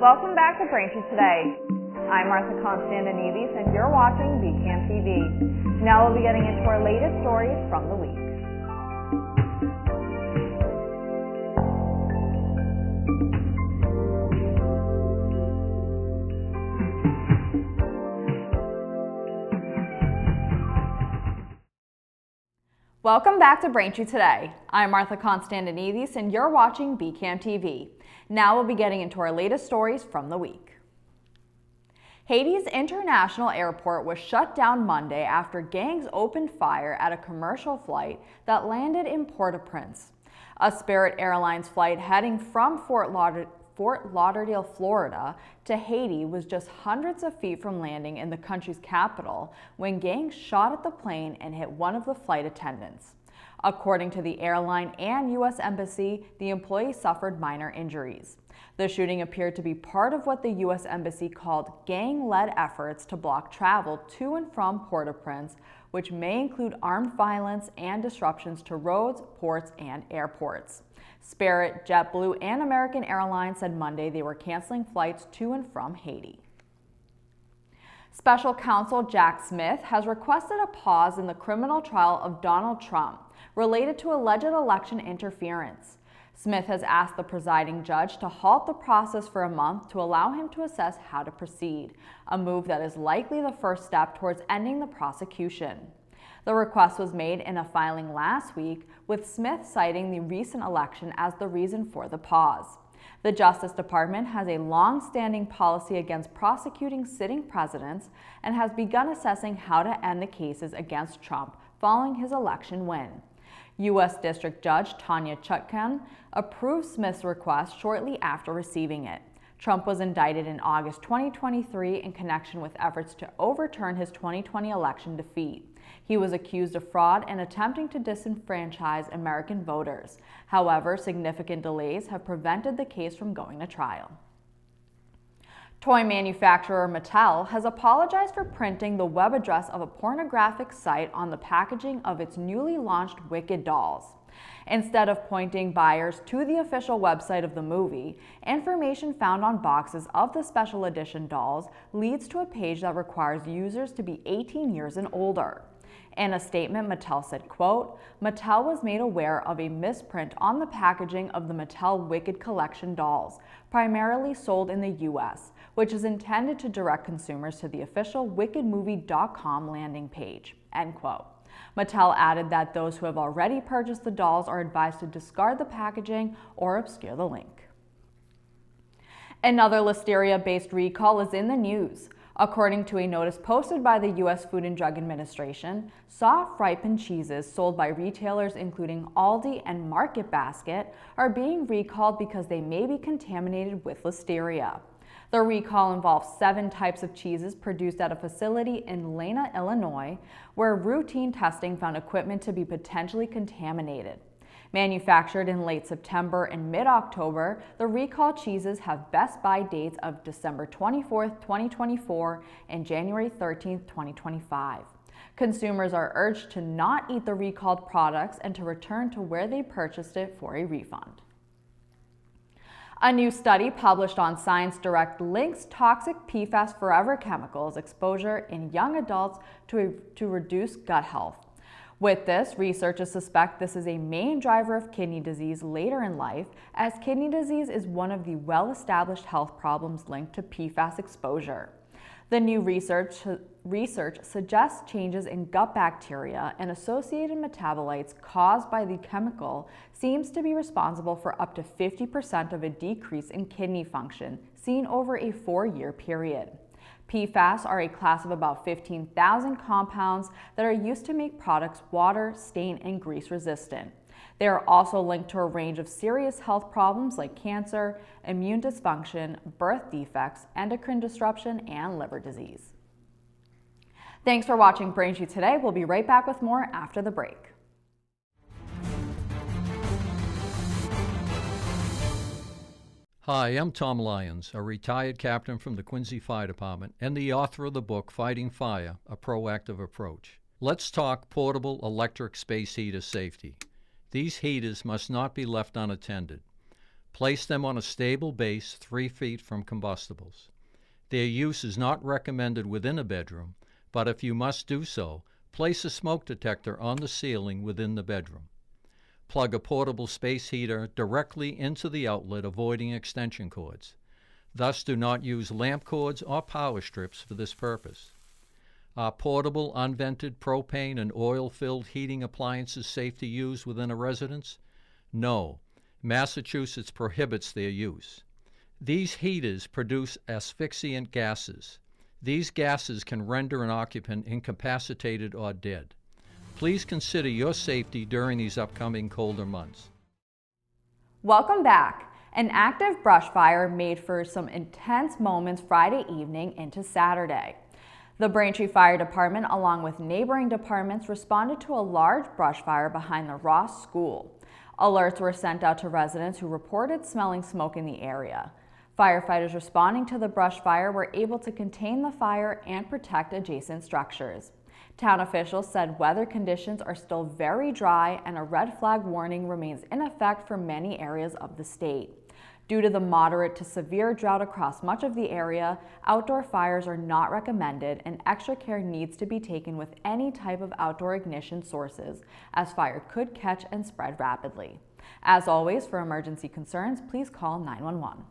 Welcome back to Braintree Today. I'm Martha Konstandinidis and you're watching BCAM TV. Now we'll be getting into our latest stories from the week. Welcome back to Braintree Today. I'm Martha Konstandinidis and you're watching BCAM TV. Now we'll be getting into our latest stories from the week. Haiti's international airport was shut down Monday after gangs opened fire at a commercial flight that landed in Port-au-Prince. A Spirit Airlines flight heading from Fort Lauderdale, Florida to Haiti was just hundreds of feet from landing in the country's capital when gangs shot at the plane and hit one of the flight attendants. According to the airline and U.S. Embassy, the employee suffered minor injuries. The shooting appeared to be part of what the U.S. Embassy called gang-led efforts to block travel to and from Port-au-Prince, which may include armed violence and disruptions to roads, ports, and airports. Spirit, JetBlue, and American Airlines said Monday they were canceling flights to and from Haiti. Special counsel Jack Smith has requested a pause in the criminal trial of Donald Trump related to alleged election interference. Smith has asked the presiding judge to halt the process for a month to allow him to assess how to proceed, a move that is likely the first step towards ending the prosecution. The request was made in a filing last week, with Smith citing the recent election as the reason for the pause. The Justice Department has a long-standing policy against prosecuting sitting presidents and has begun assessing how to end the cases against Trump following his election win. U.S. District Judge Tanya Chutkan approved Smith's request shortly after receiving it. Trump was indicted in August 2023 in connection with efforts to overturn his 2020 election defeat. He was accused of fraud and attempting to disenfranchise American voters. However, significant delays have prevented the case from going to trial. Toy manufacturer Mattel has apologized for printing the web address of a pornographic site on the packaging of its newly launched Wicked dolls. Instead of pointing buyers to the official website of the movie, information found on boxes of the special edition dolls leads to a page that requires users to be 18 years and older. In a statement, Mattel said, quote, "Mattel was made aware of a misprint on the packaging of the Mattel Wicked Collection dolls, primarily sold in the U.S., which is intended to direct consumers to the official wickedmovie.com landing page," end quote. Mattel added that those who have already purchased the dolls are advised to discard the packaging or obscure the link. Another Listeria-based recall is in the news. According to a notice posted by the U.S. Food and Drug Administration, soft ripened cheeses sold by retailers including Aldi and Market Basket are being recalled because they may be contaminated with Listeria. The recall involves 7 types of cheeses produced at a facility in Lena, Illinois, where routine testing found equipment to be potentially contaminated. Manufactured in late September and mid-October, the recalled cheeses have best buy dates of December 24, 2024 and January 13, 2025. Consumers are urged to not eat the recalled products and to return to where they purchased it for a refund. A new study published on Science Direct links toxic PFAS forever chemicals exposure in young adults to reduce gut health. With this, researchers suspect this is a main driver of kidney disease later in life, as kidney disease is one of the well-established health problems linked to PFAS exposure. The new research suggests changes in gut bacteria and associated metabolites caused by the chemical seems to be responsible for up to 50% of a decrease in kidney function seen over a 4-year period. PFAS are a class of about 15,000 compounds that are used to make products water, stain, and grease resistant. They are also linked to a range of serious health problems like cancer, immune dysfunction, birth defects, endocrine disruption, and liver disease. Thanks for watching Braintree Today. We'll be right back with more after the break. Hi, I'm Tom Lyons, a retired captain from the Quincy Fire Department and the author of the book Fighting Fire, A Proactive Approach. Let's talk portable electric space heater safety. These heaters must not be left unattended. Place them on a stable base 3 feet from combustibles. Their use is not recommended within a bedroom, but if you must do so, place a smoke detector on the ceiling within the bedroom. Plug a portable space heater directly into the outlet, avoiding extension cords. Thus, do not use lamp cords or power strips for this purpose. Are portable, unvented propane and oil-filled heating appliances safe to use within a residence? No. Massachusetts prohibits their use. These heaters produce asphyxiant gases. These gases can render an occupant incapacitated or dead. Please consider your safety during these upcoming colder months. Welcome back. An active brush fire made for some intense moments Friday evening into Saturday. The Braintree Fire Department, along with neighboring departments, responded to a large brush fire behind the Ross School. Alerts were sent out to residents who reported smelling smoke in the area. Firefighters responding to the brush fire were able to contain the fire and protect adjacent structures. Town officials said weather conditions are still very dry and a red flag warning remains in effect for many areas of the state. Due to the moderate to severe drought across much of the area, outdoor fires are not recommended and extra care needs to be taken with any type of outdoor ignition sources, as fire could catch and spread rapidly. As always, for emergency concerns, please call 911.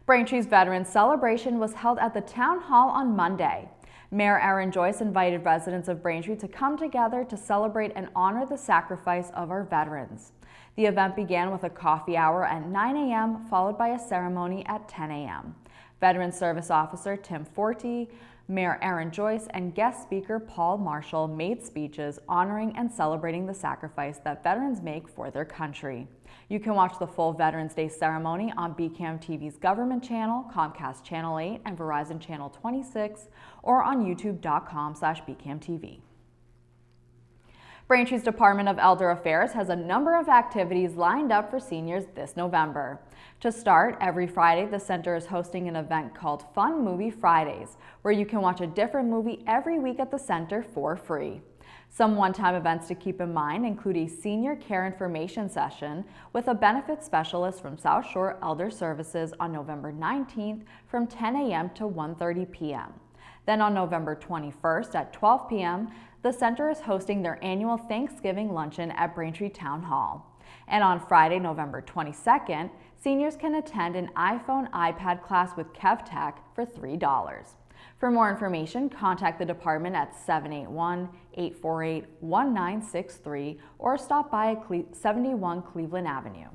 Braintree's Veterans Celebration was held at the Town Hall on Monday. Mayor Aaron Joyce invited residents of Braintree to come together to celebrate and honor the sacrifice of our veterans. The event began with a coffee hour at 9 a.m., followed by a ceremony at 10 a.m. Veterans Service Officer Tim Forte, Mayor Aaron Joyce, and guest speaker Paul Marshall made speeches honoring and celebrating the sacrifice that veterans make for their country. You can watch the full Veterans Day ceremony on BCAM TV's government channel, Comcast Channel 8, and Verizon Channel 26, or on youtube.com/BCAMTV. Braintree's Department of Elder Affairs has a number of activities lined up for seniors this November. To start, every Friday, the center is hosting an event called Fun Movie Fridays, where you can watch a different movie every week at the center for free. Some one-time events to keep in mind include a senior care information session with a benefits specialist from South Shore Elder Services on November 19th from 10 a.m. to 1:30 p.m. Then on November 21st at 12 p.m., the center is hosting their annual Thanksgiving luncheon at Braintree Town Hall. And on Friday, November 22nd, seniors can attend an iPhone iPad class with KevTech for $3. For more information, contact the department at 781-848-1963 or stop by at 71 Cleveland Avenue.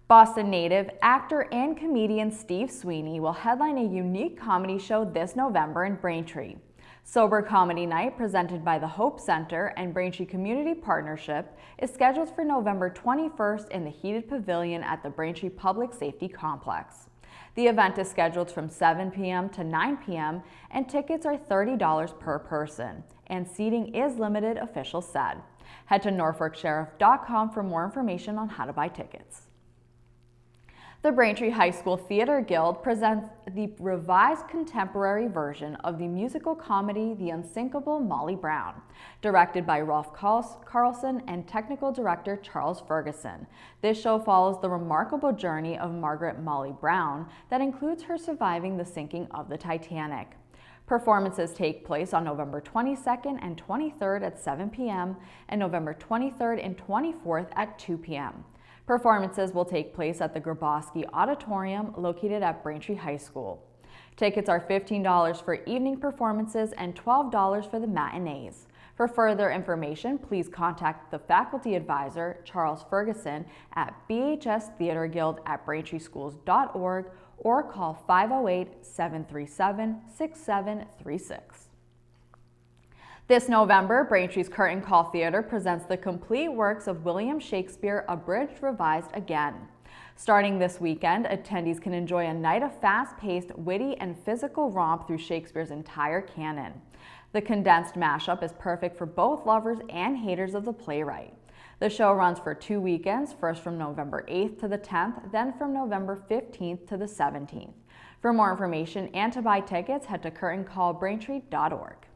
Boston native, actor, and comedian Steve Sweeney will headline a unique comedy show this November in Braintree. Sober Comedy Night, presented by the Hope Center and Braintree Community Partnership, is scheduled for November 21st in the heated pavilion at the Braintree Public Safety Complex. The event is scheduled from 7 p.m. to 9 p.m. and tickets are $30 per person, and seating is limited, officials said. Head to norfolksheriff.com for more information on how to buy tickets. The Braintree High School Theater Guild presents the revised contemporary version of the musical comedy The Unsinkable Molly Brown, directed by Rolf Carlson and technical director Charles Ferguson. This show follows the remarkable journey of Margaret Molly Brown that includes her surviving the sinking of the Titanic. Performances take place on November 22nd and 23rd at 7 p.m. and November 23rd and 24th at 2 p.m. Performances will take place at the Grabowski Auditorium located at Braintree High School. Tickets are $15 for evening performances and $12 for the matinees. For further information, please contact the faculty advisor, Charles Ferguson, at bhstheaterguild@braintreeschools.org or call 508-737-6736. This November, Braintree's Curtain Call Theater presents the complete works of William Shakespeare, abridged, revised again. Starting this weekend, attendees can enjoy a night of fast-paced, witty, and physical romp through Shakespeare's entire canon. The condensed mashup is perfect for both lovers and haters of the playwright. The show runs for 2 weekends, first from November 8th to the 10th, then from November 15th to the 17th. For more information and to buy tickets, head to curtaincallbraintree.org.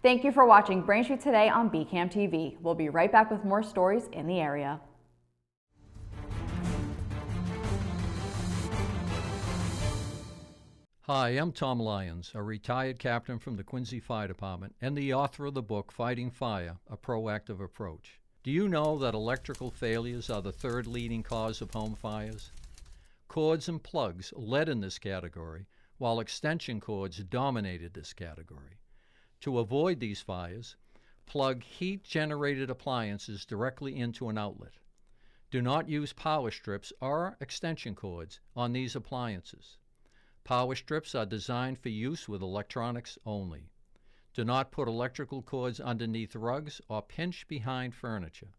Thank you for watching Braintree Today on BCAM TV. We'll be right back with more stories in the area. Hi, I'm Tom Lyons, a retired captain from the Quincy Fire Department and the author of the book Fighting Fire, A Proactive Approach. Do you know that electrical failures are the third leading cause of home fires? Cords and plugs led in this category, while extension cords dominated this category. To avoid these fires, plug heat-generated appliances directly into an outlet. Do not use power strips or extension cords on these appliances. Power strips are designed for use with electronics only. Do not put electrical cords underneath rugs or pinch behind furniture.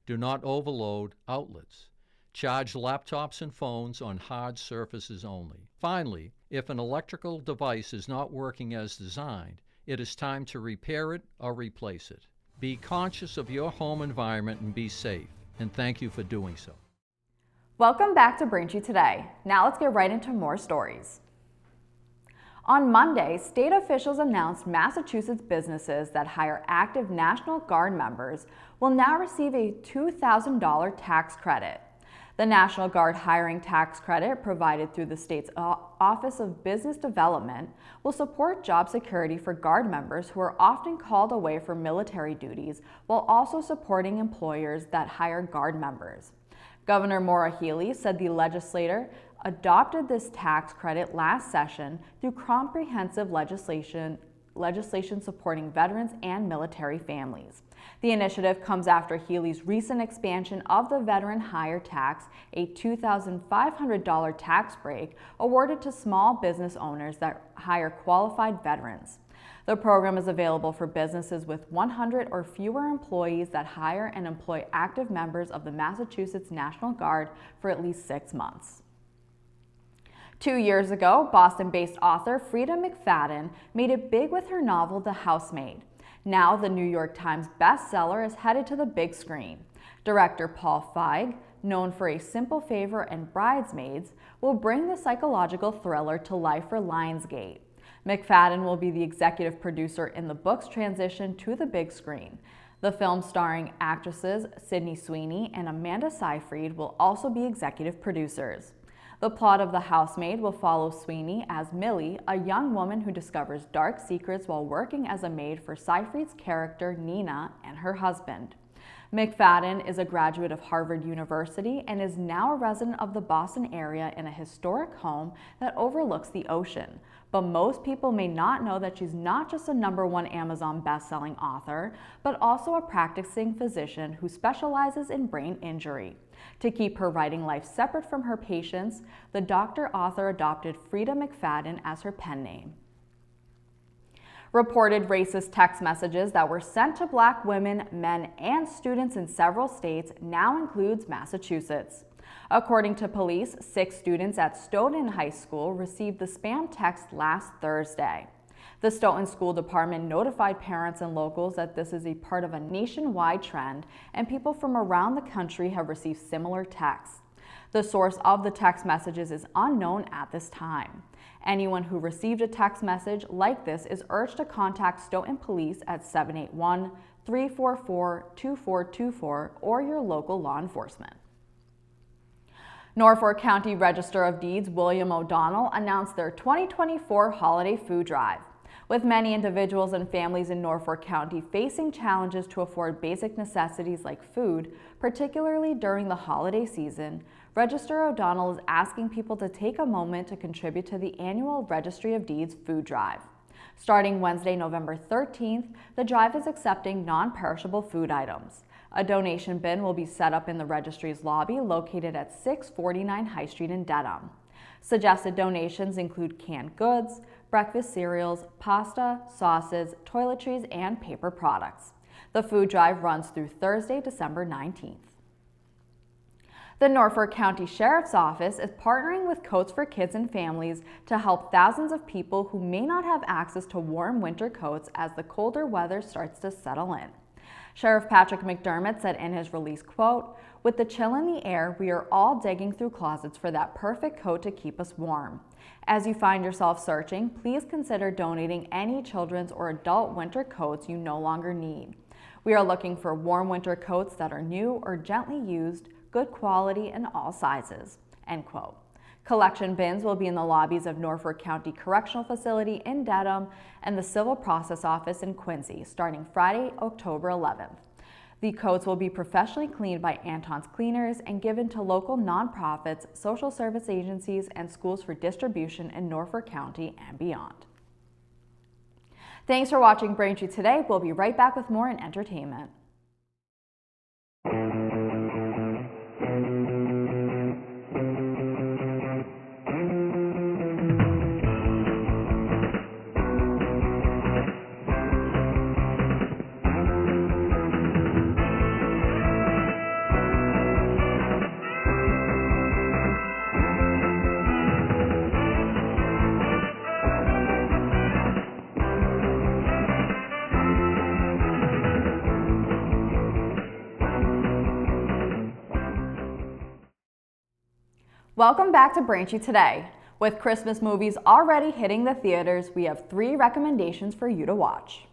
Do not overload outlets. Charge laptops and phones on hard surfaces only. Finally, if an electrical device is not working as designed, it is time to repair it or replace it. Be conscious of your home environment and be safe, and thank you for doing so. Welcome back to Braintree Today. Now let's get right into more stories. On Monday, state officials announced Massachusetts businesses that hire active National Guard members will now receive a $2,000 tax credit. The National Guard hiring tax credit, provided through the state's Office of Business Development, will support job security for Guard members who are often called away for military duties, while also supporting employers that hire Guard members. Governor Maura Healey said the legislature adopted this tax credit last session through comprehensive legislation supporting veterans and military families. The initiative comes after Healey's recent expansion of the veteran hire tax, a $2,500 tax break awarded to small business owners that hire qualified veterans. The program is available for businesses with 100 or fewer employees that hire and employ active members of the Massachusetts National Guard for at least 6 months. 2 years ago, Boston-based author Frida McFadden made it big with her novel The Housemaid. Now, the New York Times bestseller is headed to the big screen. Director Paul Feig, known for A Simple Favor and Bridesmaids, will bring the psychological thriller to life for Lionsgate. McFadden will be the executive producer in the book's transition to the big screen. The film, starring actresses Sydney Sweeney and Amanda Seyfried, will also be executive producers. The plot of The Housemaid will follow Sweeney as Millie, a young woman who discovers dark secrets while working as a maid for Seyfried's character Nina and her husband. McFadden is a graduate of Harvard University and is now a resident of the Boston area in a historic home that overlooks the ocean. But most people may not know that she's not just a #1 Amazon best-selling author, but also a practicing physician who specializes in brain injury. To keep her writing life separate from her patients, the doctor-author adopted Frida McFadden as her pen name. Reported racist text messages that were sent to Black women, men, and students in several states now includes Massachusetts. According to police, 6 students at Stoughton High School received the spam text last Thursday. The Stoughton School Department notified parents and locals that this is a part of a nationwide trend, and people from around the country have received similar texts. The source of the text messages is unknown at this time. Anyone who received a text message like this is urged to contact Stoughton Police at 781-344-2424 or your local law enforcement. Norfolk County Register of Deeds William O'Donnell announced their 2024 holiday food drive. With many individuals and families in Norfolk County facing challenges to afford basic necessities like food, particularly during the holiday season, Register O'Donnell is asking people to take a moment to contribute to the annual Registry of Deeds food drive. Starting Wednesday, November 13th, the drive is accepting non-perishable food items. A donation bin will be set up in the registry's lobby located at 649 High Street in Dedham. Suggested donations include canned goods, breakfast cereals, pasta, sauces, toiletries, and paper products. The food drive runs through Thursday, December 19th. The Norfolk County Sheriff's Office is partnering with Coats for Kids and Families to help thousands of people who may not have access to warm winter coats as the colder weather starts to settle in. Sheriff Patrick McDermott said in his release, quote, "With the chill in the air, we are all digging through closets for that perfect coat to keep us warm. As you find yourself searching, please consider donating any children's or adult winter coats you no longer need. We are looking for warm winter coats that are new or gently used, good quality, in all sizes," end quote. Collection bins will be in the lobbies of Norfolk County Correctional Facility in Dedham and the Civil Process Office in Quincy starting Friday, October 11th. The coats will be professionally cleaned by Anton's Cleaners and given to local nonprofits, social service agencies, and schools for distribution in Norfolk County and beyond. Thanks for watching Braintree today. We'll be right back with more in entertainment. Welcome back to Braintree today. With Christmas movies already hitting the theaters, we have 3 recommendations for you to watch.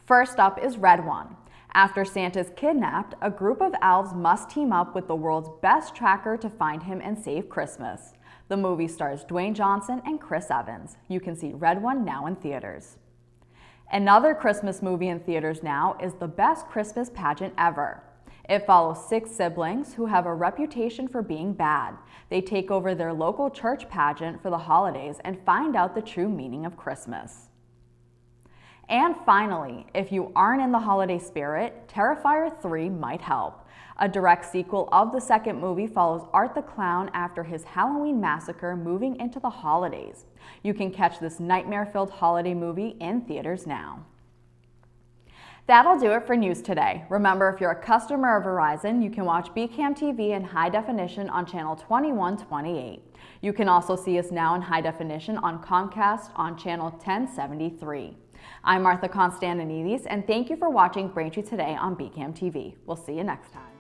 First up is Red One. After Santa's kidnapped, a group of elves must team up with the world's best tracker to find him and save Christmas. The movie stars Dwayne Johnson and Chris Evans. You can see Red One now in theaters. Another Christmas movie in theaters now is The Best Christmas Pageant Ever. It follows 6 siblings who have a reputation for being bad. They take over their local church pageant for the holidays and find out the true meaning of Christmas. And finally, if you aren't in the holiday spirit, Terrifier 3 might help. A direct sequel of the second movie follows Art the Clown after his Halloween massacre moving into the holidays. You can catch this nightmare-filled holiday movie in theaters now. That'll do it for news today. Remember, if you're a customer of Verizon, you can watch BCAM TV in high definition on channel 2128. You can also see us now in high definition on Comcast on channel 1073. I'm Martha Konstandinidis, and thank you for watching Braintree today on BCAM TV. We'll see you next time.